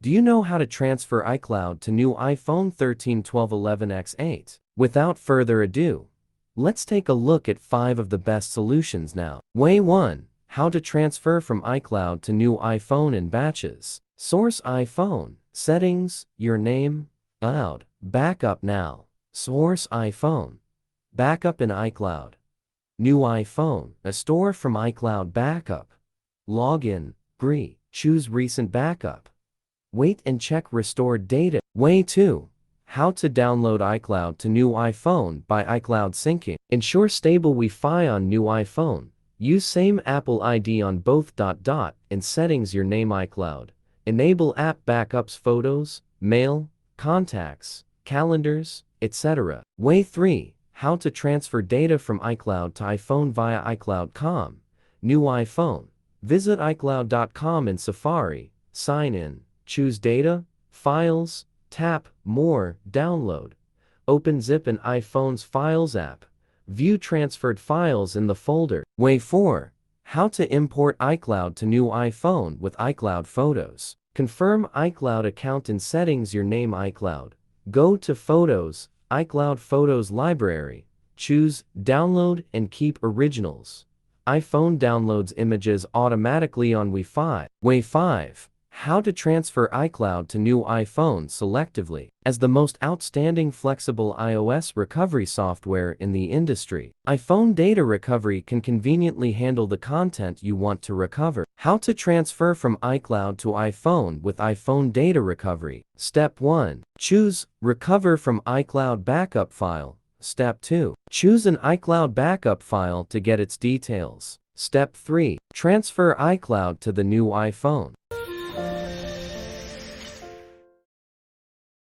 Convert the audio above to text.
Do you know how to transfer iCloud to new iPhone 13, 12, 11X, 8? Without further ado, let's take a look at 5 of the best solutions now. Way 1. How to transfer from iCloud to new iPhone in batches. Source: iPhone. Settings: your name. Cloud. Backup now. Source: iPhone. Backup in iCloud. New iPhone. A store from iCloud backup. Login. Free. Choose recent backup. Wait and check restored data. Way 2. How to download iCloud to new iPhone by iCloud syncing. Ensure stable Wi-Fi on new iPhone. Use same Apple ID on both. In settings, your name iCloud. Enable app backups, photos, mail, contacts, calendars, etc. Way 3. How to transfer data from iCloud to iPhone via iCloud.com. New iPhone. Visit iCloud.com in Safari. Sign in. Choose data, files, tap more, download. Open Zip in iPhone's Files app. View transferred files in the folder. Way 4. How to import iCloud to new iPhone with iCloud Photos. Confirm iCloud account in settings, your name iCloud. Go to Photos, iCloud Photos library. Choose Download and keep originals. iPhone downloads images automatically on Wi-Fi. Way 5. How to transfer iCloud to new iPhone selectively. As the most outstanding flexible iOS recovery software in the industry, iPhone Data Recovery can conveniently handle the content you want to recover. How to transfer from iCloud to iPhone with iPhone Data Recovery. Step 1. Choose Recover from iCloud Backup File. Step 2. Choose an iCloud backup file to get its details. Step 3. Transfer iCloud to the new iPhone.